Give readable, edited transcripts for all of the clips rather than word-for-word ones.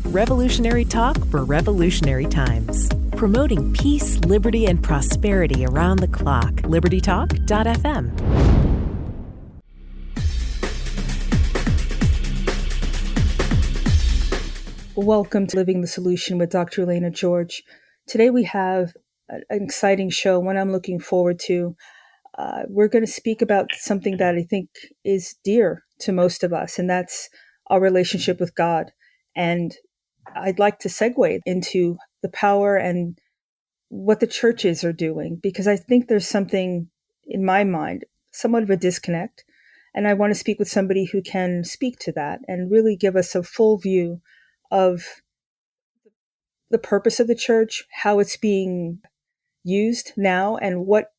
Revolutionary talk for revolutionary times. Promoting peace, liberty, and prosperity around the clock. LibertyTalk.fm. Welcome to Living the Solution with Dr. Elena George. Today we have an exciting show, one I'm looking forward to. We're going to speak about something that I think is dear to most of us, and that's our relationship with God. And I'd like to segue into the power and what the churches are doing, because I think there's something in my mind, somewhat of a disconnect. And I want to speak with somebody who can speak to that and really give us a full view of the purpose of the church, how it's being used now, and what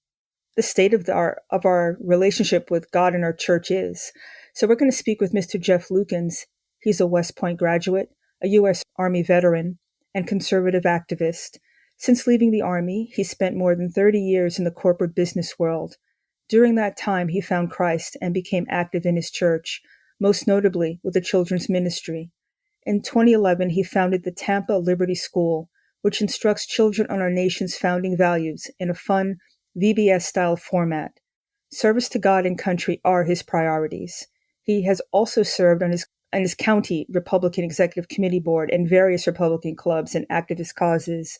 the state of our relationship with God and our church is. So we're going to speak with Mr. Jeff Lukens. He's a West Point graduate, a U.S. Army veteran, and conservative activist. Since leaving the Army, he spent more than 30 years in the corporate business world. During that time, he found Christ and became active in his church, most notably with the children's ministry. In 2011, he founded the Tampa Liberty School, which instructs children on our nation's founding values in a fun, VBS-style format. Service to God and country are his priorities. He has also served on his county Republican Executive Committee board and various Republican clubs and activist causes.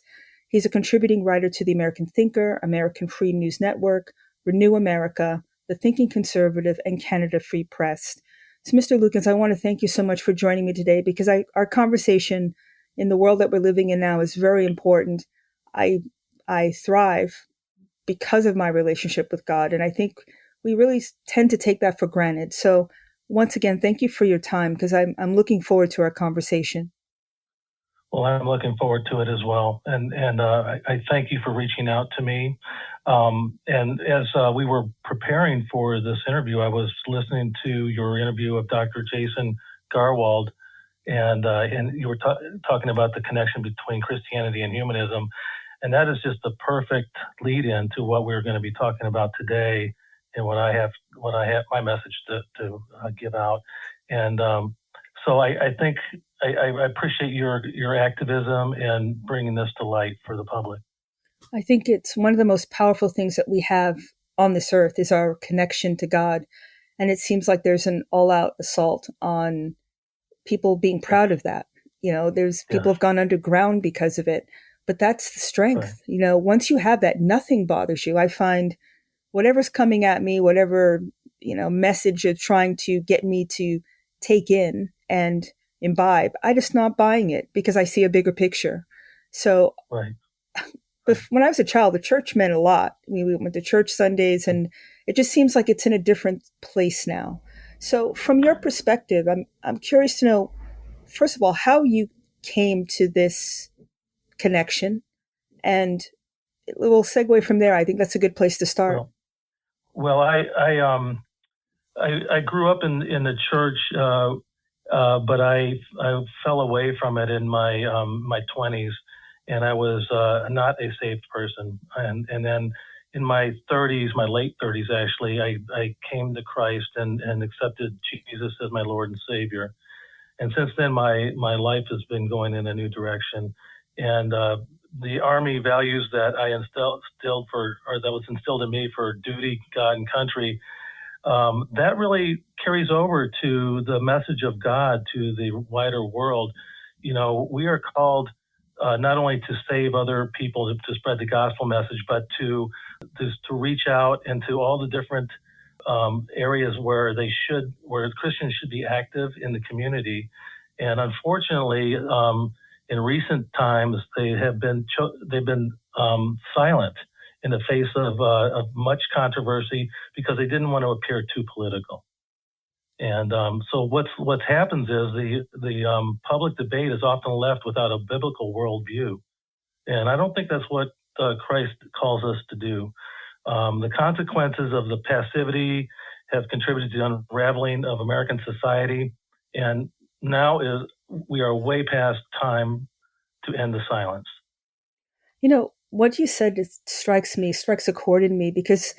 He's a contributing writer to The American Thinker, American Free News Network, Renew America, The Thinking Conservative, and Canada Free Press. So, Mr. Lukens, I want to thank you so much for joining me today, because our conversation in the world that we're living in now is very important. I thrive because of my relationship with God, and I think we really tend to take that for granted. So, once again, thank you for your time, because I'm looking forward to our conversation. Well, I'm looking forward to it as well, and I thank you for reaching out to me. And as we were preparing for this interview, I was listening to your interview of Dr. Jason Garwald, and you were talking about the connection between Christianity and humanism, and that is just the perfect lead-in to what we're going to be talking about today, and what I have my message to give out, and so I think I appreciate your activism and bringing this to light for the public. I think it's one of the most powerful things that we have on this earth is our connection to God. And it seems like there's an all-out assault on people being proud of that. You know, there's people have gone underground because of it, but that's the strength. Right. You know, once you have that, nothing bothers you. I find whatever's coming at me, whatever, message of trying to get me to take in and imbibe, I just not buying it because I see a bigger picture. So, right. But when I was a child, the church meant a lot. We went to church Sundays, and it just seems like it's in a different place now. So from your perspective, I'm curious to know, first of all, how you came to this connection, and we'll segue from there. I think that's a good place to start. Well, I grew up in the church, but I fell away from it in my 20s. And I was not a saved person. And then in my 30s, my late 30s actually, I came to Christ and accepted Jesus as my Lord and Savior. And since then, my life has been going in a new direction. And the Army values that I that was instilled in me for duty, God, and country, that really carries over to the message of God to the wider world. You know, we are called not only to save other people, to spread the gospel message, but to reach out into all the different areas where Christians should be active in the community. And unfortunately, in recent times, they've been silent in the face of much controversy because they didn't want to appear too political. And so what happens is the public debate is often left without a biblical worldview. And I don't think that's what Christ calls us to do. The consequences of the passivity have contributed to the unraveling of American society. And now we are way past time to end the silence. You know, what you said strikes a chord in me, because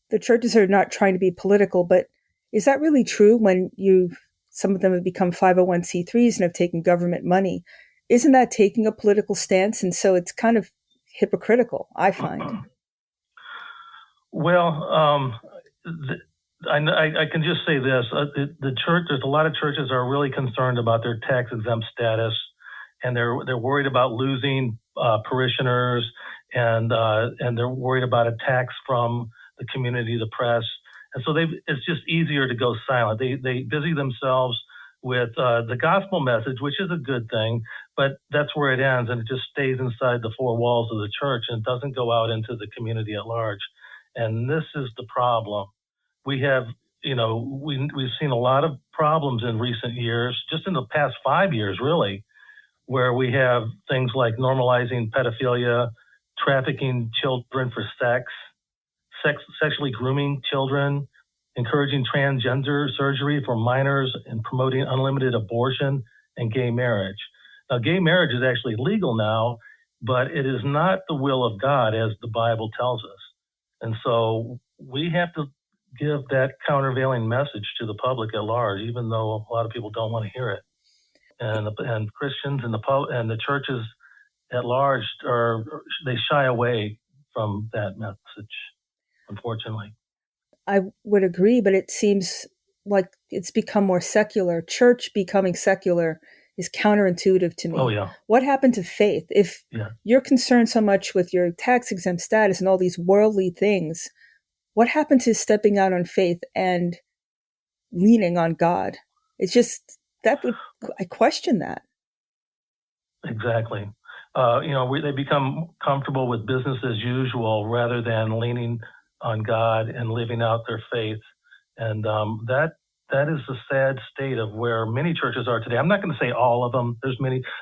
the churches are not trying to be political, but is that really true when some of them have become 501c3s and have taken government money? isn't that taking a political stance? And so it's kind of hypocritical, I find. Well, I can just say this: the church. There's a lot of churches are really concerned about their tax exempt status, and they're worried about losing parishioners, and they're worried about attacks from the community, the press, and so it's just easier to go silent. They busy themselves with the gospel message, which is a good thing, but that's where it ends, and it just stays inside the four walls of the church and doesn't go out into the community at large. And this is the problem. We have, we've seen a lot of problems in recent years, just in the past 5 years, really, where we have things like normalizing pedophilia, trafficking children for sexually grooming children, encouraging transgender surgery for minors, and promoting unlimited abortion and gay marriage. Now, gay marriage is actually legal now, but it is not the will of God, as the Bible tells us. And so we have to give that countervailing message to the public at large, even though a lot of people don't want to hear it. And Christians and the churches at large they shy away from that message, unfortunately. I would agree, but it seems like it's become more secular. Church becoming secular is counterintuitive to me. Oh, yeah. What happened to faith? If you're concerned so much with your tax exempt status and all these worldly things, what happened to stepping out on faith and leaning on God? It's just I question that. Exactly. They become comfortable with business as usual rather than leaning on God and living out their faith. And that is the sad state of where many churches are today. I'm not going to say all of them.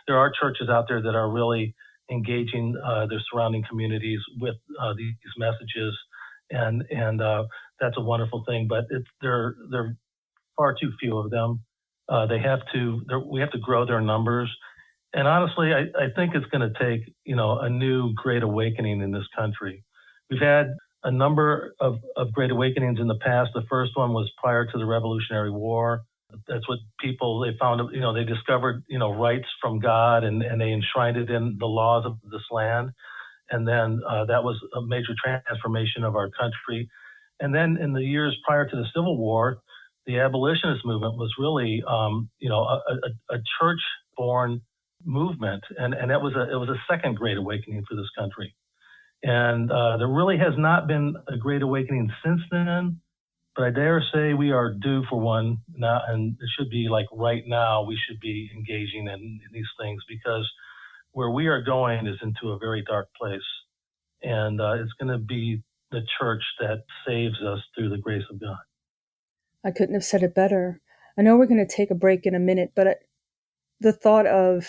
There are churches out there that are really engaging their surrounding communities with these messages, and that's a wonderful thing. But there are far too few of them. We have to grow their numbers. And honestly, I think it's going to take a new great awakening in this country. We've had a number of great awakenings in the past. The first one was prior to the Revolutionary War. That's what they found, they discovered, rights from God, and they enshrined it in the laws of this land. And then that was a major transformation of our country. And then in the years prior to the Civil War, the abolitionist movement was really, a church-born movement. And it was a second great awakening for this country. And there really has not been a great awakening since then, but I dare say we are due for one now, and it should be like right now we should be engaging in these things, because where we are going is into a very dark place, and it's going to be the church that saves us through the grace of God. I couldn't have said it better. I know we're going to take a break in a minute, but the thought of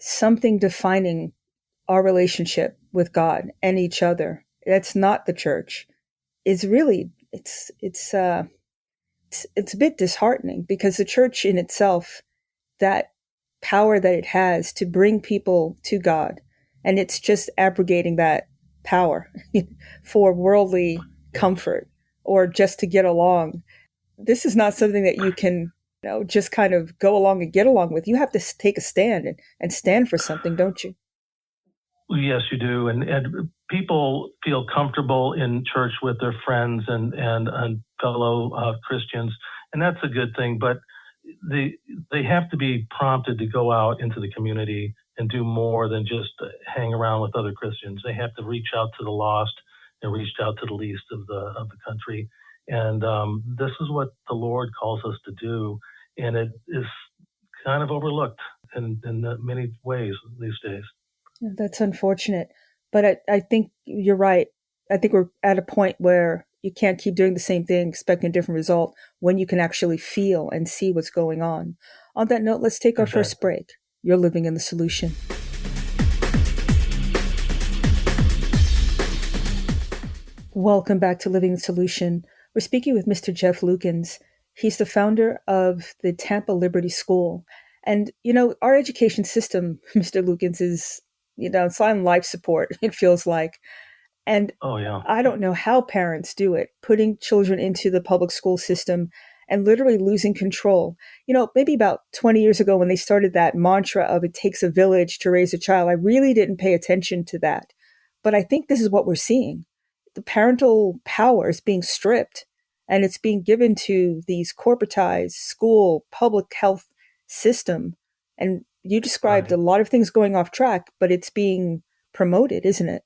something defining our relationship with God and each other, that's not the church, is really, it's a bit disheartening, because the church in itself, that power that it has to bring people to God, and it's just abrogating that power for worldly comfort or just to get along. This is not something that you can just kind of go along and get along with. You have to take a stand and stand for something, don't you? Yes, you do. And people feel comfortable in church with their friends and fellow Christians, and that's a good thing. But they have to be prompted to go out into the community and do more than just hang around with other Christians. They have to reach out to the lost and reach out to the least of the country. And this is what the Lord calls us to do, and it is kind of overlooked in many ways these days. That's unfortunate, but I think you're right. I think we're at a point where you can't keep doing the same thing, expecting a different result, when you can actually feel and see what's going on. On that note, let's take our first break. You're living in the solution. Welcome back to Living the Solution. We're speaking with Mr. Jeff Lukens. He's the founder of the Tampa Liberty School. And, our education system, Mr. Lukens, is it's on life support, it feels like. And oh, yeah. I don't know how parents do it, putting children into the public school system and literally losing control. Maybe about 20 years ago when they started that mantra of it takes a village to raise a child, I really didn't pay attention to that. But I think this is what we're seeing. The parental power is being stripped and it's being given to these corporatized school, public health system. And you described Right. a lot of things going off track, but it's being promoted, isn't it?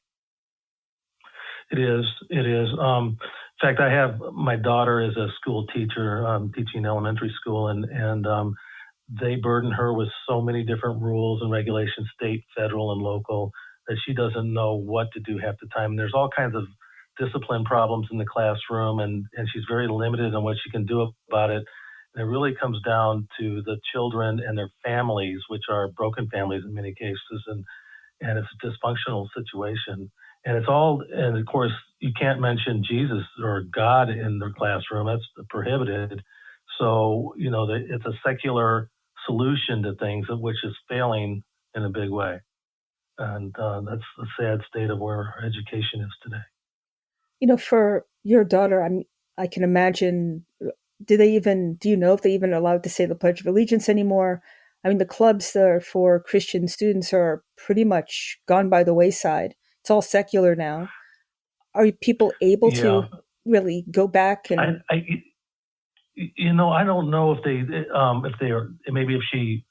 It is. It is. In fact, I have my daughter is a school teacher, teaching elementary school, and they burden her with so many different rules and regulations, state, federal, and local, that she doesn't know what to do half the time. And there's all kinds of discipline problems in the classroom, and she's very limited on what she can do about it. And it really comes down to the children and their families, which are broken families in many cases, and it's a dysfunctional situation. And of course, you can't mention Jesus or God in their classroom. That's prohibited. So, it's a secular solution to things, which is failing in a big way. And that's the sad state of where our education is today. For your daughter, I can imagine, do you know if they even allowed to say the Pledge of Allegiance anymore? I mean, the clubs there for Christian students are pretty much gone by the wayside. It's all secular now. Are people able to really go back and? I don't know if they are, maybe if she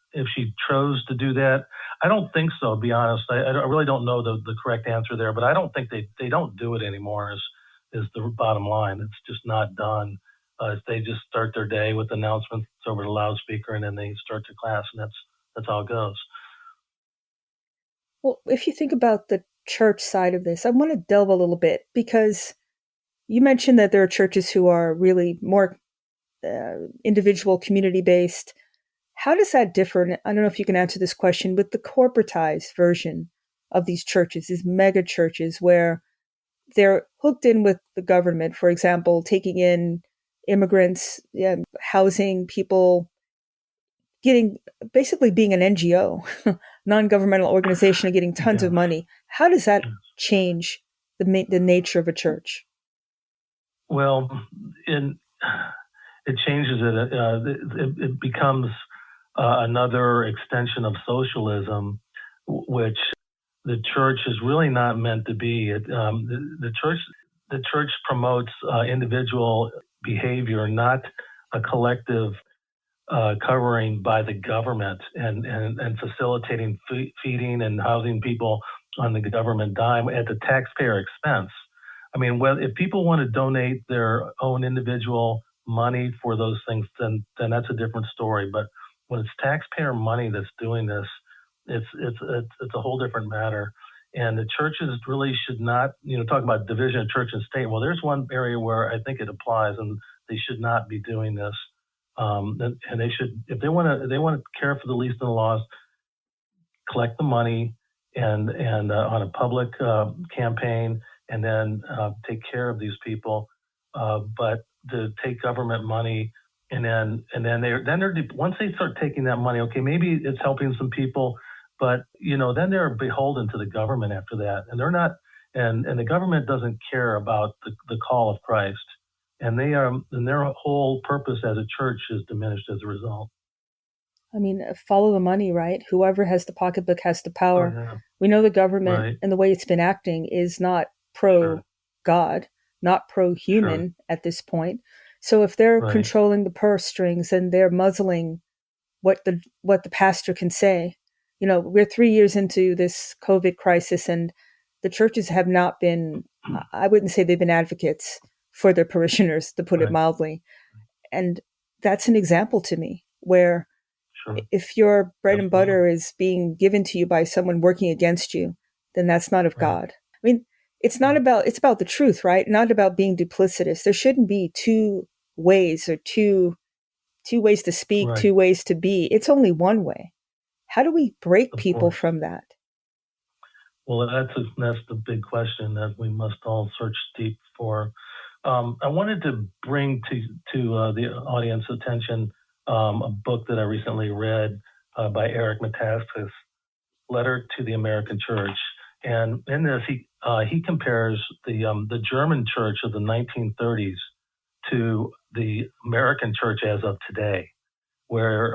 chose to do that. I don't think so, to be honest. I really don't know the correct answer there, but I don't think they don't do it anymore is the bottom line. It's just not done. They just start their day with announcements over the loudspeaker, and then they start their class, and that's how it goes. Well, if you think about the church side of this, I want to delve a little bit, because you mentioned that there are churches who are really more individual, community-based. How does that differ? And I don't know if you can answer this question, with the corporatized version of these churches, these mega churches, where they're hooked in with the government, for example, taking in immigrants, housing people, basically being an NGO, non-governmental organization, and getting tons of money. How does that change the nature of a church? Well, it changes it. It becomes another extension of socialism, which the church is really not meant to be. The church promotes individual behavior, not a collective covering by the government and facilitating feeding and housing people on the government dime at the taxpayer expense. I mean, if people want to donate their own individual money for those things, then that's a different story. But when it's taxpayer money that's doing this, it's a whole different matter. And the churches really should not, talk about division of church and state. Well, there's one area where I think it applies, and they should not be doing this. And they should, if they want to care for the least and the lost, collect the money and on a public campaign, and then take care of these people. But to take government money and then they're once they start taking that money, okay, maybe it's helping some people, but then they're beholden to the government after that, and they're not, and the government doesn't care about the call of Christ, and their whole purpose as a church is diminished as a result. I mean, follow the money, right? Whoever has the pocketbook has the power. Oh, yeah. We know the government Right. and the way it's been acting is not pro-God, not pro-human at this point. So if they're controlling the purse strings and they're muzzling what the pastor can say, we're 3 years into this COVID crisis, and the churches have not been, I wouldn't say they've been advocates for their parishioners, to put it mildly. And that's an example to me where if your bread and butter is being given to you by someone working against you, then that's not of God. I mean, it's about the truth, right? Not about being duplicitous. There shouldn't be two ways or two ways to speak, two ways to be. It's only one way. How do we break people from that? Well, that's the big question that we must all search deep for. I wanted to bring to the audience attention a book that I recently read by Eric Metaxas, Letter to the American Church. And in this, he compares the German church of the 1930s to the American church as of today, where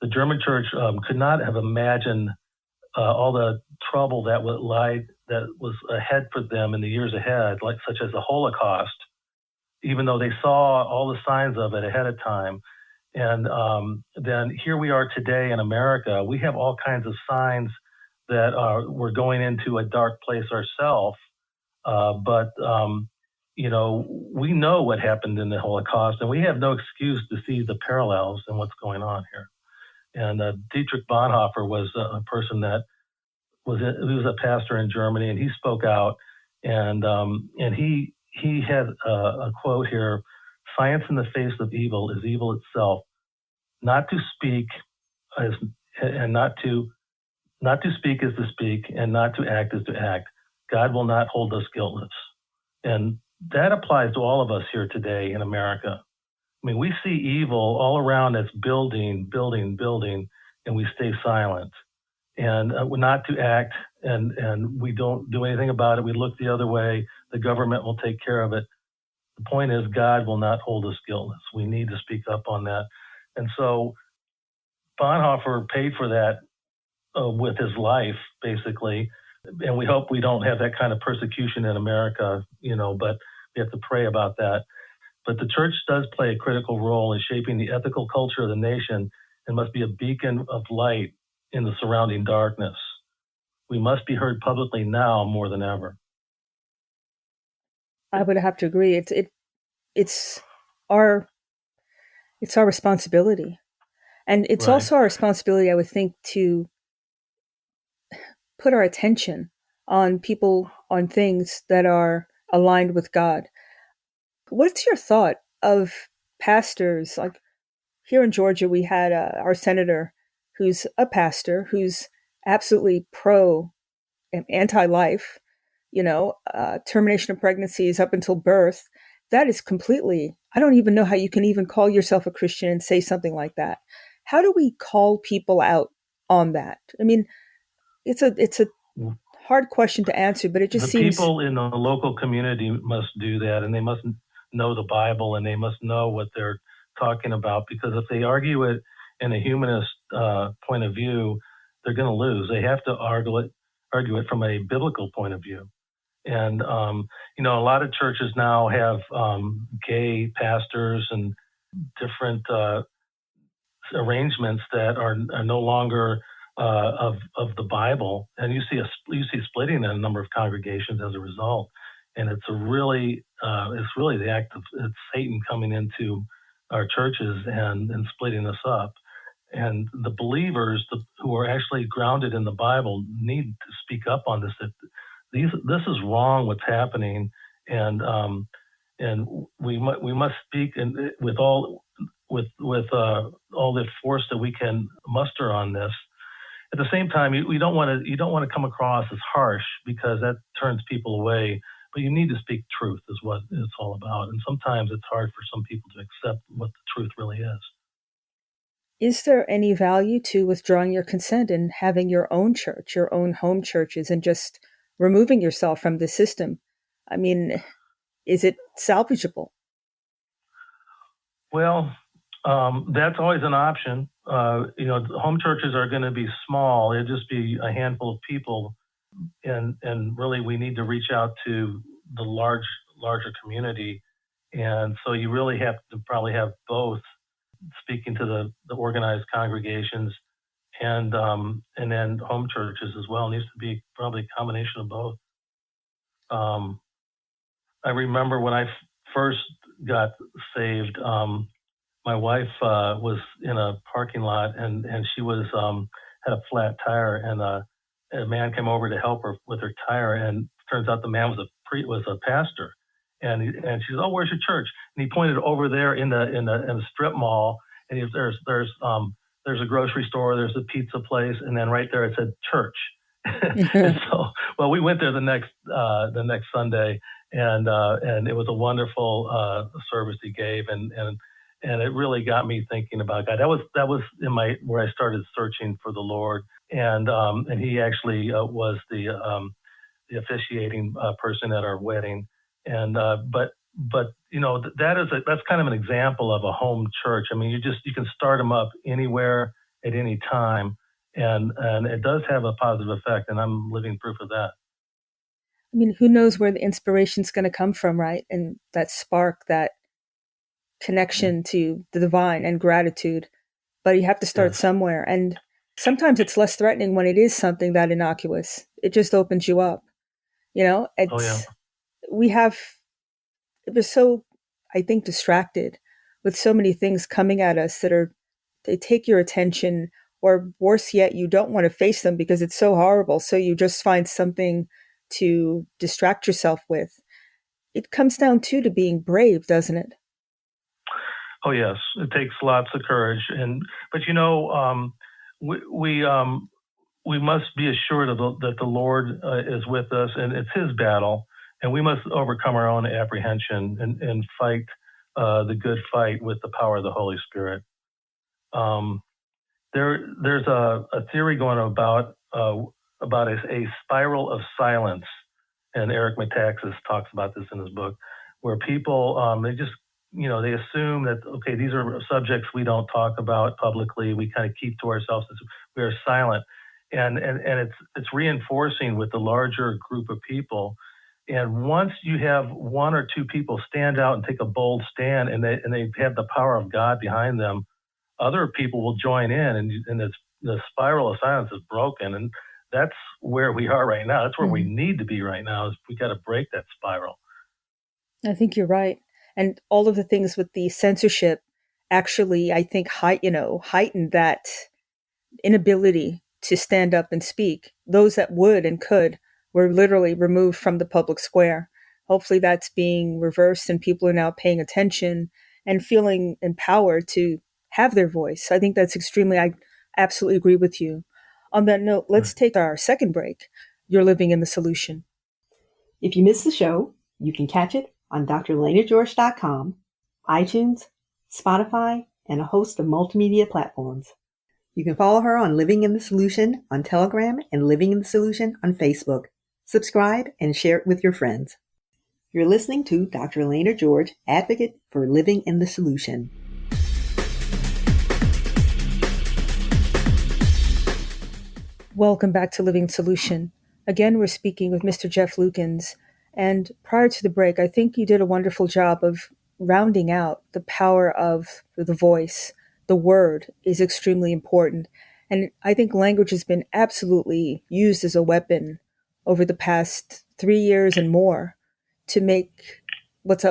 the German church could not have imagined all the trouble that was ahead for them in the years ahead, like such as the Holocaust, even though they saw all the signs of it ahead of time. And then here we are today in America. We have all kinds of signs that we're going into a dark place ourselves. But we know what happened in the Holocaust, and we have no excuse to see the parallels in what's going on here. And Dietrich Bonhoeffer was a person that he was a pastor in Germany, and he spoke out, and he had a quote here: "Science in the face of evil is evil itself. Not to speak is not to speak is to speak, and not to act is to act. God will not hold us guiltless." And that applies to all of us here today in America. I mean, we see evil all around us building, and we stay silent. And we're not to act, and we don't do anything about it. We look the other way. The government will take care of it. The point is, God will not hold us guiltless. We need to speak up on that. And so Bonhoeffer paid for that with his life, basically. And we hope we don't have that kind of persecution in America, but we have to pray about that. But the church does play a critical role in shaping the ethical culture of the nation and must be a beacon of light in the surrounding darkness. We must be heard publicly now more than ever. I would have to agree. It's our responsibility, and it's Right. also our responsibility, I would think, to put our attention on people, on things that are aligned with God. What's your thought of pastors? Like here in Georgia, we had our senator who's a pastor who's absolutely anti-life, termination of pregnancies up until birth. That is completely, I don't even know how you can even call yourself a Christian and say something like that. How do we call people out on that? I mean, it's a hard question to answer, but it just seems people in the local community must do that, and they must know the Bible, and they must know what they're talking about, because if they argue it in a humanist point of view, they're going to lose. They have to argue it from a biblical point of view. And, a lot of churches now have gay pastors and different arrangements that are no longer of the Bible. And you see splitting in a number of congregations as a result. And it's really the act of it's Satan coming into our churches and splitting us up. And the believers who are actually grounded in the Bible need to speak up on this. That this is wrong. What's happening, and we must speak with all the force that we can muster on this. At the same time, you don't want to come across as harsh, because that turns people away. But you need to speak truth, is what it's all about. And sometimes it's hard for some people to accept what the truth really is. Is there any value to withdrawing your consent and having your own church, your own home churches, and just removing yourself from the system? I mean, is it salvageable? Well, that's always an option. Home churches are going to be small. It'll just be a handful of people. And really, we need to reach out to the larger community. And so you really have to probably have both, speaking to the organized congregations and then home churches as well. It needs to be probably a combination of both. I remember when I first got saved, my wife was in a parking lot, and she was had a flat tire, and a man came over to help her with her tire, and turns out the man was a pastor, and she said, "Oh, where's your church?" And he pointed over there in the strip mall, and there's a grocery store, there's a pizza place, and then right there it said church. And so, well, we went there the next Sunday, and it was a wonderful service he gave, and it really got me thinking about God. That was where I started searching for the Lord, and he actually was the officiating person at our wedding, and but but that's kind of an example of a home church. I mean, you can start them up anywhere at any time, and it does have a positive effect, and I'm living proof of that. I mean, who knows where the inspiration's going to come from, right? And that spark, that connection to the divine and gratitude. But you have to start somewhere. And sometimes it's less threatening when it is something that innocuous. It just opens you up. We're so, I think, distracted with so many things coming at us they take your attention, or worse yet, you don't want to face them because it's so horrible. So you just find something to distract yourself with. It comes down to being brave, doesn't it? Oh yes, it takes lots of courage, but we must be assured that the Lord is with us, and it's His battle, and we must overcome our own apprehension and fight the good fight with the power of the Holy Spirit. There's a theory going about a spiral of silence, and Eric Metaxas talks about this in his book, where people they assume that, okay, these are subjects we don't talk about publicly. We kind of keep to ourselves. We are silent, and it's reinforcing with the larger group of people. And once you have one or two people stand out and take a bold stand, and they have the power of God behind them, other people will join in, and the spiral of silence is broken. And that's where we are right now. That's where we need to be right now. Is we got to break that spiral. I think you're right. And all of the things with the censorship actually, I think, heightened that inability to stand up and speak. Those that would and could were literally removed from the public square. Hopefully that's being reversed, and people are now paying attention and feeling empowered to have their voice. I think that's I absolutely agree with you. On that note, let's take our second break. You're living in the solution. If you missed the show, you can catch it on drlenageorge.com, iTunes, Spotify, and a host of multimedia platforms. You can follow her on Living in the Solution on Telegram and Living in the Solution on Facebook. Subscribe and share it with your friends. You're listening to Dr. Elena George, advocate for Living in the Solution. Welcome back to Living Solution. Again, we're speaking with Mr. Jeff Lukens. And prior to the break, I think you did a wonderful job of rounding out the power of the voice. The word is extremely important. And I think language has been absolutely used as a weapon over the past 3 years and more to make what's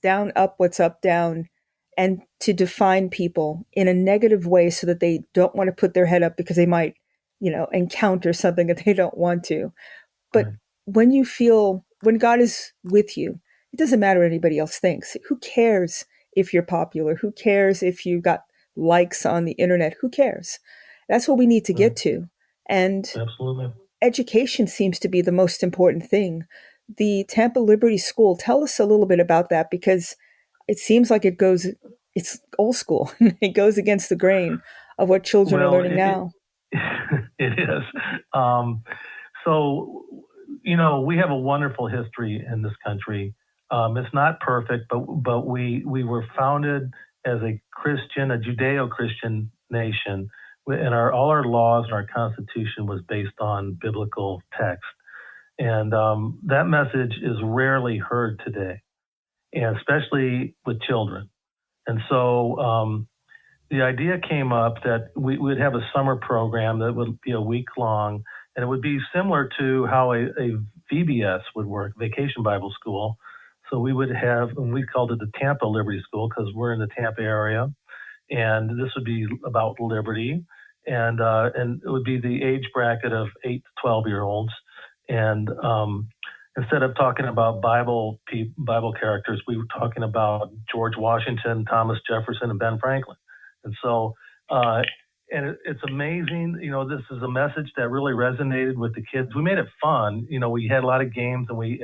down, up, what's up, down, and to define people in a negative way so that they don't want to put their head up because they might encounter something that they don't want to. But when God is with you, it doesn't matter what anybody else thinks. Who cares if you're popular? Who cares if you got likes on the internet? Who cares? That's what we need to get to. And absolutely, education seems to be the most important thing. The Tampa Liberty School, tell us a little bit about that, because it seems like it's old school. It goes against the grain of what children are learning now. It is. So, we have a wonderful history in this country. It's not perfect, but we were founded as a Judeo-Christian nation, and all our laws and our Constitution was based on biblical text. And that message is rarely heard today, and especially with children. And so the idea came up that we would have a summer program that would be a week long, and it would be similar to how a VBS would work, Vacation Bible School. So we would have, and we called it the Tampa Liberty School because we're in the Tampa area, and this would be about liberty, and it would be the age bracket of 8 to 12-year-olds, and instead of talking about Bible characters, we were talking about George Washington, Thomas Jefferson, and Ben Franklin. And so, it's amazing. This is a message that really resonated with the kids. We made it fun. We had a lot of games, and we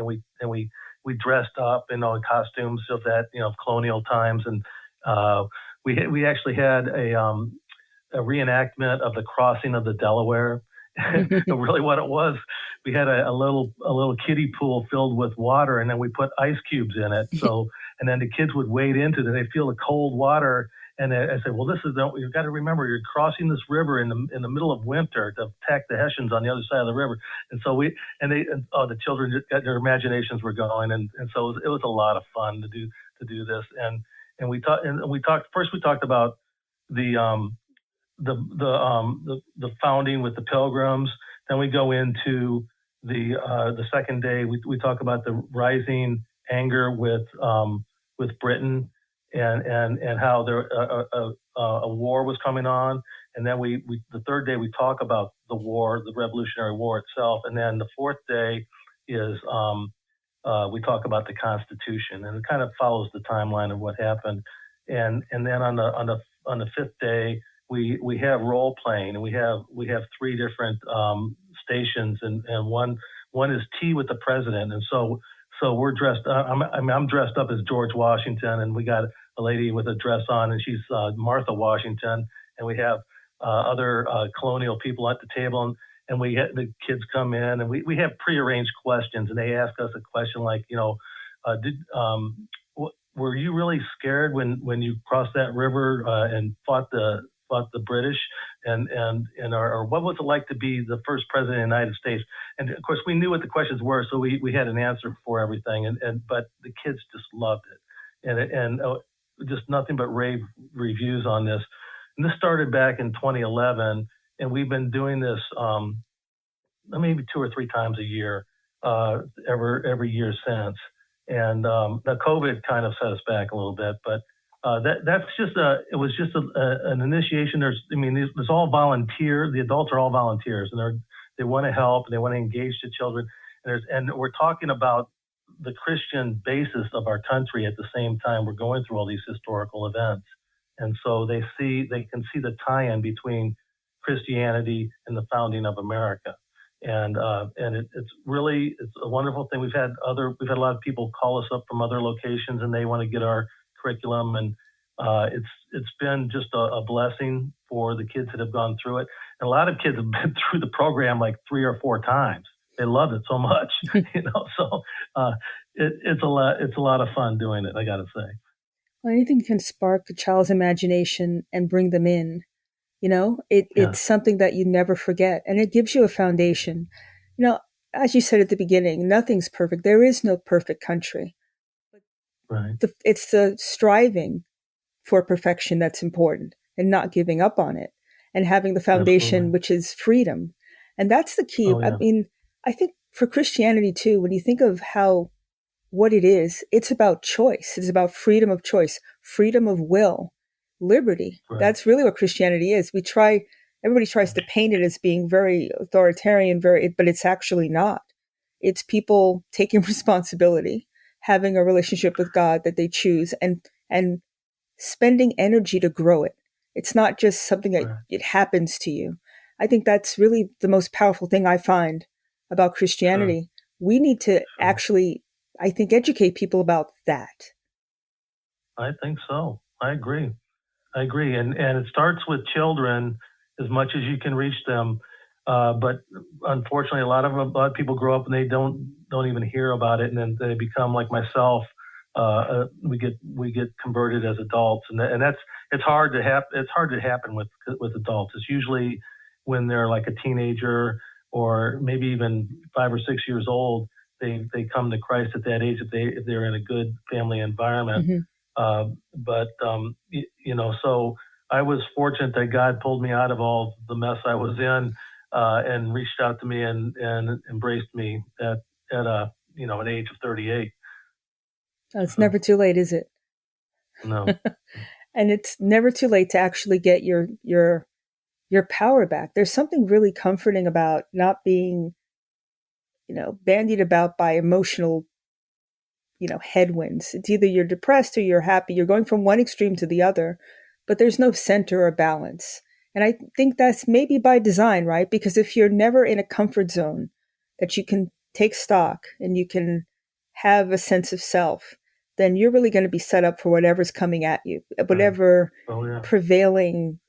dressed up in costumes of that, colonial times, and we actually had a reenactment of the crossing of the Delaware, So really what it was, we had a little kiddie pool filled with water, and then we put ice cubes in it. So, and then the kids would wade into it, and they feel the cold water. And I said, well, you've got to remember, you're crossing this river in the middle of winter to attack the Hessians on the other side of the river. And so the children just got their imaginations were going. And so it was a lot of fun to do this. And we talked about the founding with the Pilgrims. Then we go into the second day. We talk about the rising anger with Britain and how there a war was coming on. And then the third day we talk about the war, the Revolutionary War itself. And then the fourth day is we talk about the Constitution, and it kind of follows the timeline of what happened. And then on the fifth day, we have role playing, and we have three different stations, and one is tea with the president. And so we're dressed. I'm dressed up as George Washington, and we got a lady with a dress on, and she's Martha Washington, and we have other colonial people at the table, and we get the kids come in, and we have prearranged questions, and they ask us a question like, were you really scared when you crossed that river and fought the British, or what was it like to be the first president of the United States? And of course, we knew what the questions were, so we had an answer for everything. But the kids just loved it, and just nothing but rave reviews on this. And this started back in 2011, and we've been doing this maybe 2 or 3 times a year, every year since. And the COVID kind of set us back a little bit, but it was just an initiation. There's all volunteer. The adults are all volunteers, and they want to help, and they want to engage the children. And we're talking about the Christian basis of our country at the same time we're going through all these historical events. And so they can see the tie-in between Christianity and the founding of America. And it's a wonderful thing. We've had a lot of people call us up from other locations, and they want to get our curriculum, and it's been just a blessing for the kids that have gone through it. And a lot of kids have been through the program like 3 or 4 times. They love it so much, So it's a lot of fun doing it, I got to say. Well, anything can spark a child's imagination and bring them in. It's something that you never forget, and it gives you a foundation. As you said at the beginning, nothing's perfect. There is no perfect country. Right. It's the striving for perfection that's important, and not giving up on it, and having the foundation, Absolutely. Which is freedom. And that's the key. Oh, yeah. I think for Christianity too, when you think of what it is, it's about choice. It's about freedom of choice, freedom of will, liberty. Right. That's really what Christianity is. Everybody tries to paint it as being very authoritarian, but it's actually not. It's people taking responsibility, having a relationship with God that they choose, and spending energy to grow it. It's not just something that it happens to you. I think that's really the most powerful thing I find about Christianity. Sure. We need to actually, I think, educate people about that. I think so. I agree. And it starts with children as much as you can reach them. But unfortunately, a lot of people grow up and they don't even hear about it, and then they become like myself. We get converted as adults, and it's hard to happen with adults. It's usually when they're like a teenager, or maybe even 5 or 6 years old. They come to Christ at that age if they're in a good family environment. Mm-hmm. So I was fortunate that God pulled me out of all the mess I was in, and reached out to me and embraced me at an age of 38. It's never too late, is it? No. And it's never too late to actually get your power back. There's something really comforting about not being, bandied about by emotional, headwinds. It's either you're depressed or you're happy. You're going from one extreme to the other, but there's no center or balance. And I think that's maybe by design, right? Because if you're never in a comfort zone that you can take stock and you can have a sense of self, then you're really going to be set up for whatever's coming at you, whatever prevailing,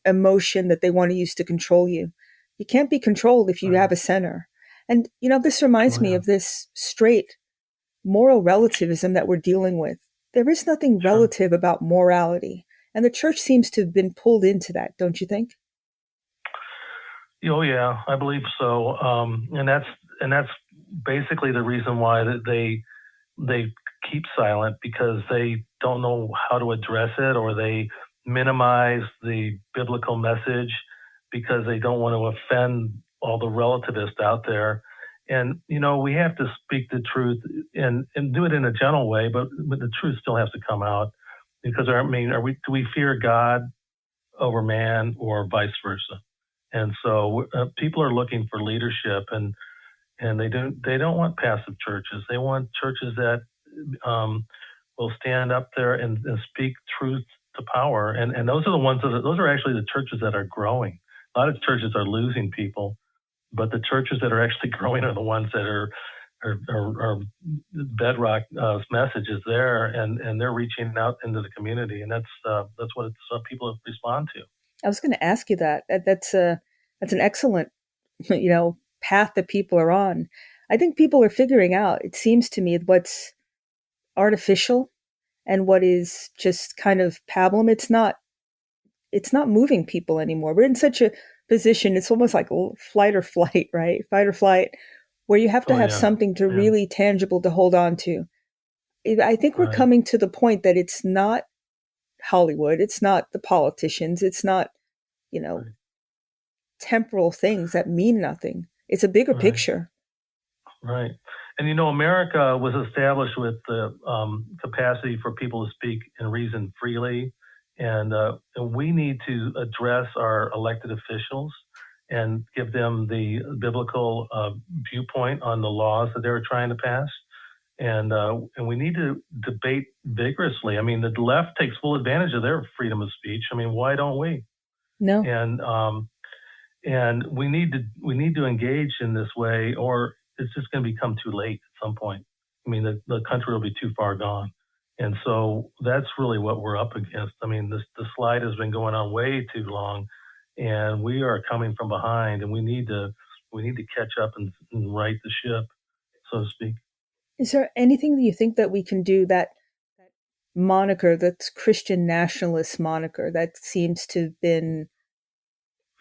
emotion that they want to use to control you. You can't be controlled if you have a center. And, this reminds me yeah. of this straight moral relativism that we're dealing with. There is nothing relative about morality. And the church seems to have been pulled into that, don't you think? Oh yeah, I believe so. And that's basically the reason why that they keep silent, because they don't know how to address it, or they minimize the biblical message because they don't want to offend all the relativists out there. And we have to speak the truth and do it in a gentle way, but the truth still has to come out, because do we fear God over man, or vice versa? And so people are looking for leadership, and they don't want passive churches. They want churches that will stand up there and speak truth to power. And those are the ones those are actually the churches that are growing. A lot of churches are losing people, but the churches that are actually growing are the ones that are bedrock message is there, and they're reaching out into the community, and that's what people respond to. I was going to ask you that. That's an excellent, path that people are on. I think people are figuring out, it seems to me, what's artificial and what is just kind of pablum. It's not moving people anymore. We're in such a position, it's almost like flight or flight, right? Fight or flight, where you have to have something to really tangible to hold on to. I think we're coming to the point that it's not Hollywood, it's not the politicians, it's not, temporal things that mean nothing. It's a bigger picture. Right. And America was established with the capacity for people to speak and reason freely. And we need to address our elected officials and give them the biblical viewpoint on the laws that they're trying to pass. And we need to debate vigorously. I mean, the left takes full advantage of their freedom of speech. I mean, why don't we? No. And we need to engage in this way, or it's just going to become too late at some point. I mean, the country will be too far gone. And so that's really what we're up against. I mean, the slide has been going on way too long, and we are coming from behind, and we need to catch up and right the ship, so to speak. Is there anything that you think that we can do, that moniker, that's Christian nationalist moniker, that seems to have been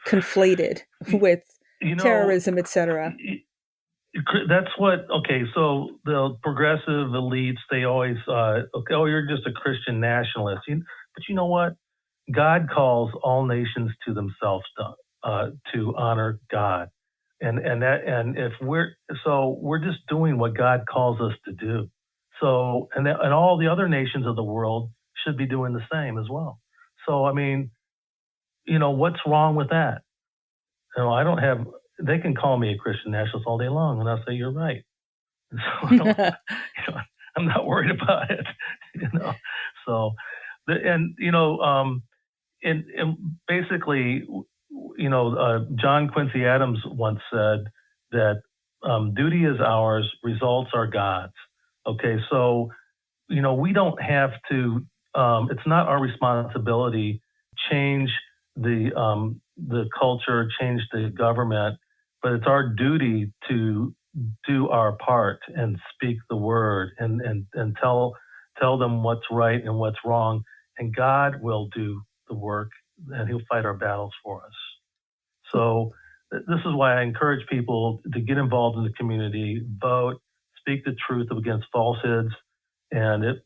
conflated with terrorism, etc.? That's so the progressive elites, they always, you're just a Christian nationalist. But you know what? God calls all nations to themselves to honor God. And if we're just doing what God calls us to do. So, and all the other nations of the world should be doing the same as well. So, I mean, what's wrong with that? They can call me a Christian nationalist all day long, and I'll say, you're right. So I'm not worried about it, So, and basically, John Quincy Adams once said that duty is ours, results are God's. Okay, so we don't have to. It's not our responsibility to change the culture, change the government, but it's our duty to do our part and speak the word and tell them what's right and what's wrong, and God will do the work, and He'll fight our battles for us. So this is why I encourage people to get involved in the community, vote, speak the truth against falsehoods, and if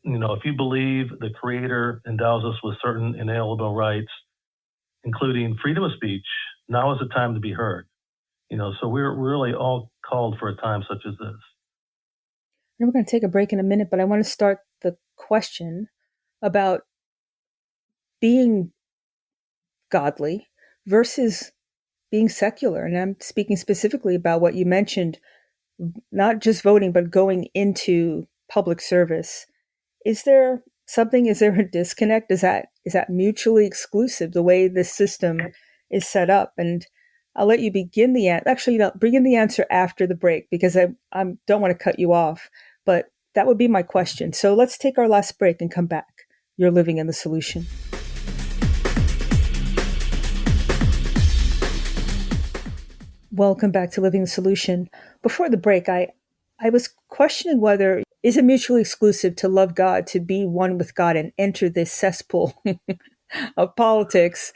you believe the Creator endows us with certain inalienable rights, including freedom of speech, now is the time to be heard. So we're really all called for a time such as this. And we're going to take a break in a minute, but I want to start the question about being godly versus being secular. And I'm speaking specifically about what you mentioned, not just voting, but going into public service. Is there a disconnect? Is that mutually exclusive, the way this system is set up? And I'll let you begin bring the answer after the break, because I don't want to cut you off, but that would be my question. So let's take our last break and come back. You're living in the solution. Welcome back to Living the Solution. Before the break, I was questioning whether is it mutually exclusive to love God, to be one with God and enter this cesspool of politics,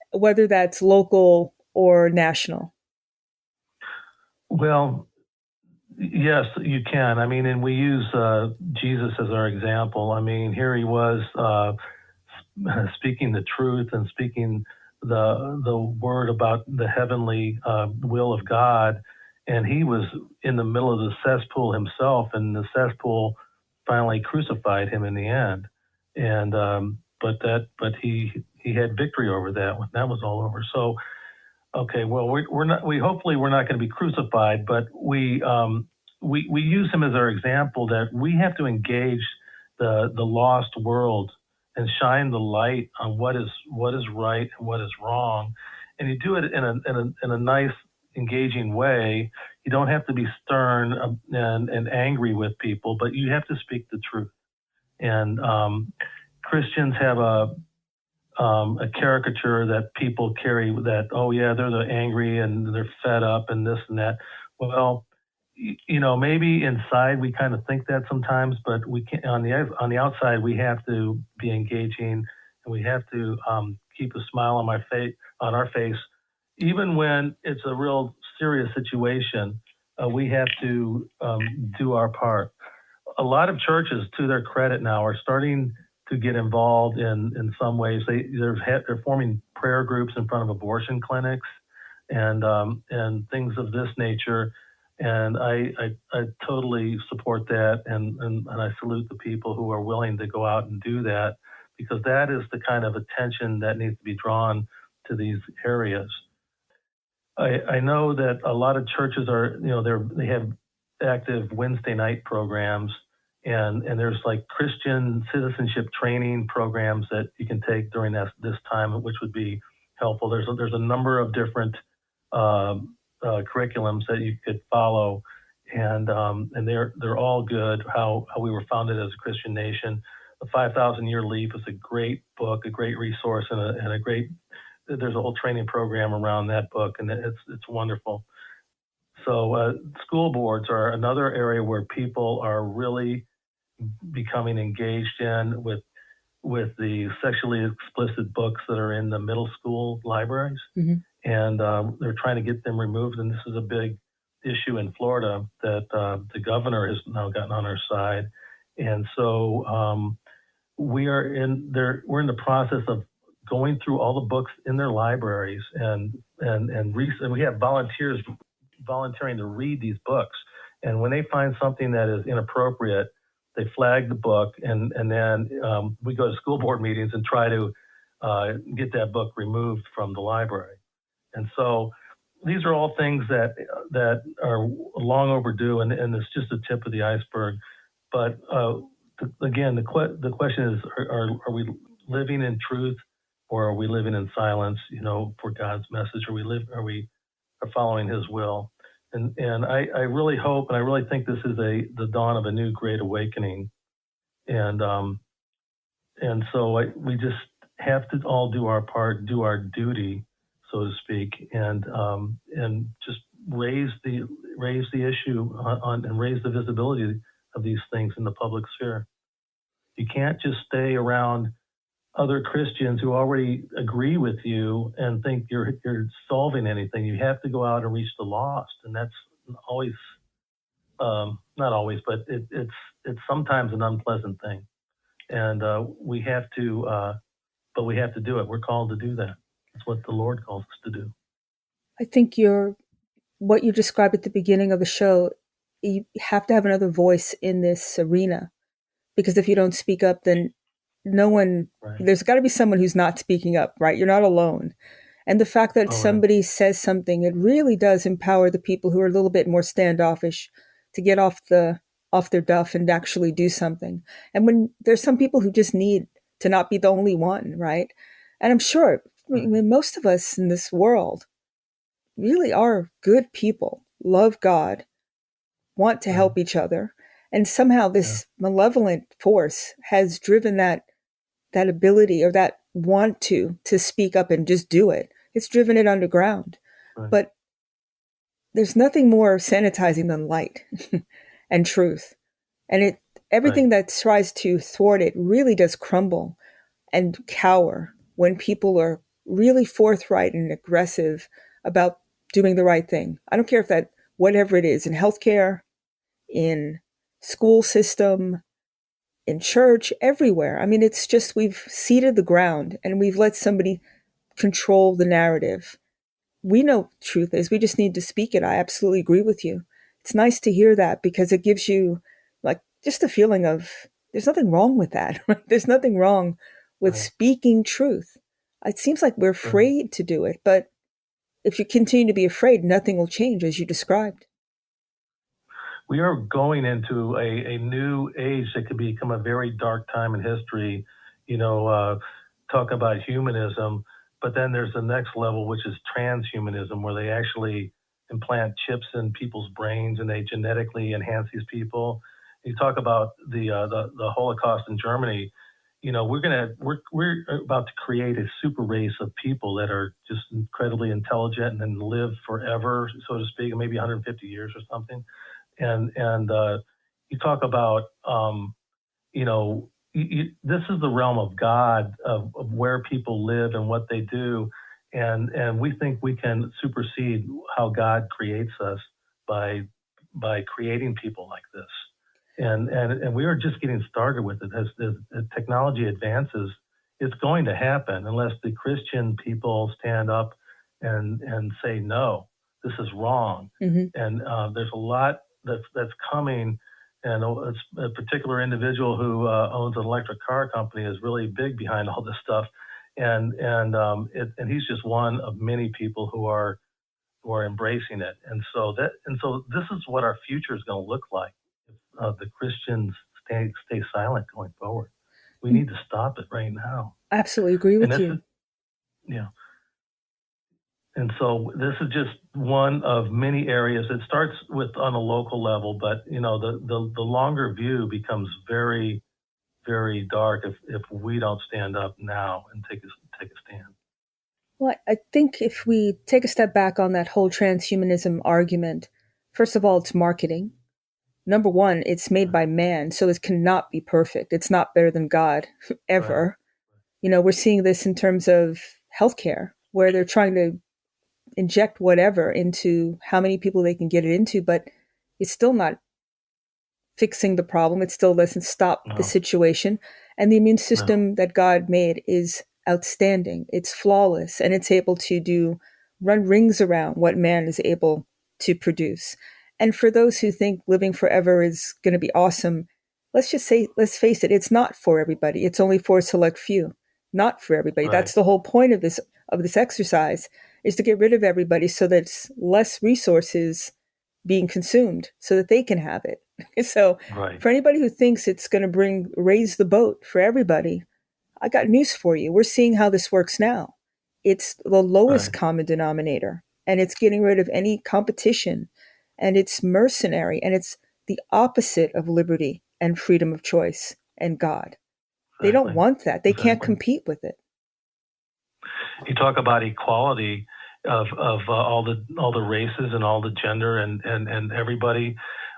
whether that's local or national. Well, yes, you can. I mean, and we use Jesus as our example. I mean, here he was speaking the truth and speaking the word about the heavenly will of God, and he was in the middle of the cesspool himself, and the cesspool finally crucified him in the end. And but he had victory over that when that was all over. So okay, well we're not hopefully we're not going to be crucified, but we use him as our example that we have to engage the lost world and shine the light on what is right and what is wrong, and you do it in a nice, engaging way. You don't have to be stern and angry with people, but you have to speak the truth. And Christians have a caricature that people carry that, oh yeah, they're the angry and they're fed up and this and that. Well, maybe inside we kind of think that sometimes, but we can't. On the outside, we have to be engaging, and we have to keep a smile on our face, even when it's a real serious situation. We have to do our part. A lot of churches, to their credit now, are starting to get involved in some ways. They're forming prayer groups in front of abortion clinics and things of this nature. And I totally support that, and I salute the people who are willing to go out and do that, because that is the kind of attention that needs to be drawn to these areas. I know that a lot of churches are, they have active Wednesday night programs, and there's like Christian citizenship training programs that you can take during this time, which would be helpful. There's a number of different curriculums that you could follow, and they're all good. How we were founded as a Christian nation. The 5,000 Year Leap is a great book, a great resource, and a great. There's a whole training program around that book, and it's wonderful. So school boards are another area where people are really becoming engaged in with the sexually explicit books that are in the middle school libraries. Mm-hmm. And they're trying to get them removed. And this is a big issue in Florida that the governor has now gotten on our side. And so we're in the process of going through all the books in their libraries, and we have volunteers volunteering to read these books. And when they find something that is inappropriate, they flag the book, and then we go to school board meetings and try to get that book removed from the library. And so these are all things that are long overdue, and it's just the tip of the iceberg. But again, the question is, are we living in truth, or are we living in silence, for God's message? Are we following his will? And I really hope, and I really think this is the dawn of a new great awakening. And so we just have to all do our part, do our duty, so to speak, and just raise the issue on and raise the visibility of these things in the public sphere. You can't just stay around other Christians who already agree with you and think you're solving anything. You have to go out and reach the lost, and that's always not always, but it's sometimes an unpleasant thing, and we have to do it. We're called to do that. That's what the Lord calls us to do. I think what you described at the beginning of the show, you have to have another voice in this arena, because if you don't speak up, then no one, right. There's got to be someone who's not speaking up, right? You're not alone. And the fact that somebody says something, it really does empower the people who are a little bit more standoffish to get off their duff and actually do something. And when there's some people who just need to not be the only one, right? And I'm sure most of us in this world really are good people, love God, want to help each other. And somehow this malevolent force has driven that ability, or that want to speak up and just do it. It's driven it underground. Right. But there's nothing more sanitizing than light and truth. And everything Right. that tries to thwart it really does crumble and cower when people are really forthright and aggressive about doing the right thing. I don't care if that, whatever it is, in healthcare, in school system, in church, everywhere. I mean, it's just we've seeded the ground and we've let somebody control the narrative. We know what truth is. We just need to speak it. I absolutely agree with you. It's nice to hear that because it gives you like just a feeling of there's nothing wrong with that. Right? There's nothing wrong with Right. speaking truth. It seems like we're Right. afraid to do it, but if you continue to be afraid, nothing will change as you described. We are going into a new age that could become a very dark time in history. Talk about humanism, but then there's the next level, which is transhumanism, where they actually implant chips in people's brains and they genetically enhance these people. You talk about the Holocaust in Germany. We're about to create a super race of people that are just incredibly intelligent and then live forever, so to speak, maybe 150 years or something. And you talk about this is the realm of God, of where people live and what they do, and we think we can supersede how God creates us by creating people like this, and we are just getting started with it. As technology advances, it's going to happen unless the Christian people stand up and say no, this is wrong. Mm-hmm. And there's a lot that's coming. And a particular individual who owns an electric car company is really big behind all this stuff, and he's just one of many people who are embracing it. And so this is what our future is going to look like if the Christians stay silent going forward. We need to stop it right now. I absolutely agree with you. Yeah. And so this is just one of many areas. It starts with on a local level, but the longer view becomes very, very dark if we don't stand up now and take a stand. Well, I think if we take a step back on that whole transhumanism argument, first of all, it's marketing. Number one, it's made by man, so it cannot be perfect. It's not better than God ever. Right. We're seeing this in terms of healthcare, where they're trying to inject whatever into how many people they can get it into, but it's still not fixing the problem. It still doesn't stop the situation. And the immune system that God made is outstanding. It's flawless, and it's able to run rings around what man is able to produce. And for those who think living forever is going to be awesome, let's face it, it's not for everybody. It's only for a select few, not for everybody. Right. That's the whole point of this exercise, is to get rid of everybody so that it's less resources being consumed so that they can have it. So for anybody who thinks it's going to raise the boat for everybody, I got news for you. We're seeing how this works now. It's the lowest common denominator, and it's getting rid of any competition, and it's mercenary, and it's the opposite of liberty and freedom of choice and God. They don't want that. They can't compete with it. You talk about equality of all the races and all the gender and everybody.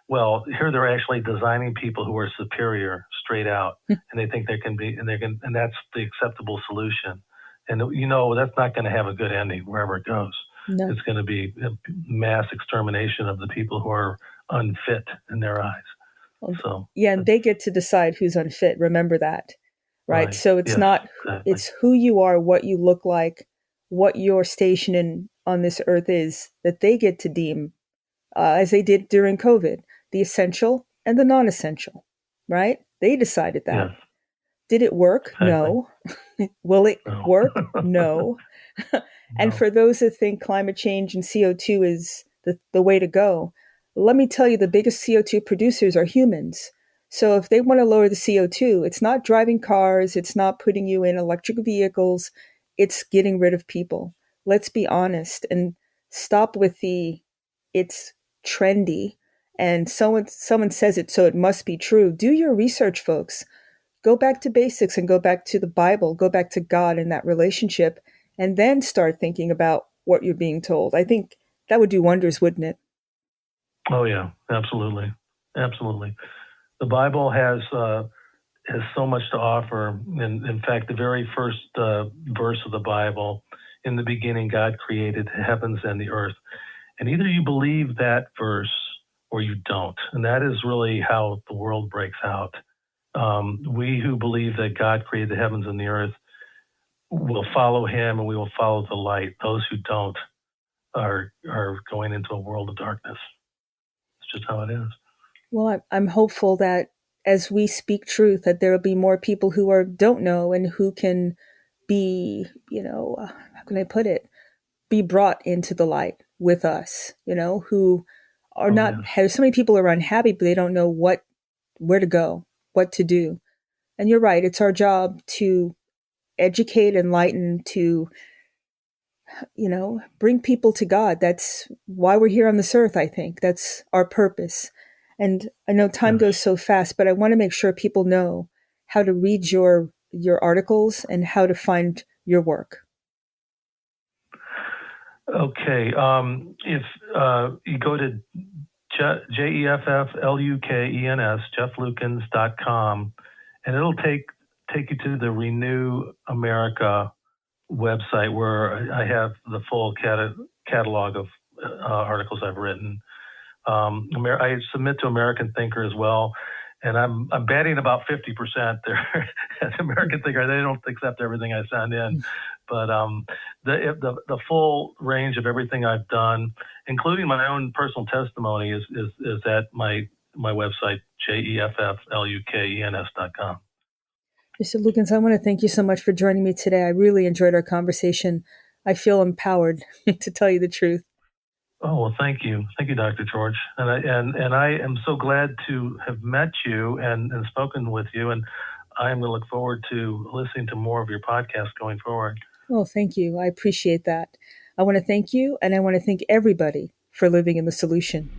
Well, here they're actually designing people who are superior straight out, and they think they can be, and that's the acceptable solution. And that's not going to have a good ending wherever it goes. No. It's going to be a mass extermination of the people who are unfit in their eyes. Well, so yeah, and they get to decide who's unfit. Remember that, right? So it's not exactly. It's who you are, what you look like, what your station on this earth is, that they get to deem, as they did during COVID, the essential and the non-essential, right? They decided that. Yes. Did it work? Exactly. No. Will it work? No. And for those that think climate change and CO2 is the way to go, let me tell you, the biggest CO2 producers are humans. So if they want to lower the CO2, it's not driving cars, it's not putting you in electric vehicles, it's getting rid of people. Let's be honest and stop with it's trendy and someone says it, so it must be true. Do your research, folks. Go back to basics and go back to the Bible, go back to God in that relationship, and then start thinking about what you're being told. I think that would do wonders, wouldn't it? Oh yeah, absolutely, absolutely. The Bible has so much to offer. And in fact, the very first verse of the Bible, in the beginning, God created the heavens and the earth. And either you believe that verse or you don't. And that is really how the world breaks out. We who believe that God created the heavens and the earth will follow him, and we will follow the light. Those who don't are going into a world of darkness. It's just how it is. Well, I'm hopeful that as we speak truth, that there will be more people who don't know and who can be, how can I put it, be brought into the light with us, who are not, so many people are unhappy, but they don't know where to go, what to do. And you're right. It's our job to educate, enlighten, to, bring people to God. That's why we're here on this earth, I think. That's our purpose. And I know time goes so fast, but I want to make sure people know how to read your articles and how to find your work. Okay. If you go to JEFFLUKENS, JeffLukens.com, and it'll take you to the Renew America website, where I have the full catalog of articles I've written. I submit to American Thinker as well, and I'm batting about 50% there at American Thinker. They don't accept everything I send in, but the full range of everything I've done, including my own personal testimony, is at my website, JEFFLUKENS.com. Mr. Lukens, I want to thank you so much for joining me today. I really enjoyed our conversation. I feel empowered, to tell you the truth. Oh, well, thank you. Thank you, Dr. George. And I am so glad to have met you and spoken with you. And I'm going to look forward to listening to more of your podcast going forward. Oh, thank you. I appreciate that. I want to thank you, and I want to thank everybody for living in the solution.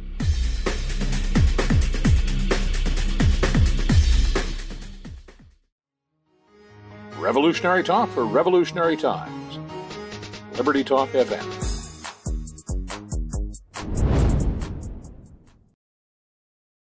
Revolutionary talk for revolutionary times. Liberty Talk FM.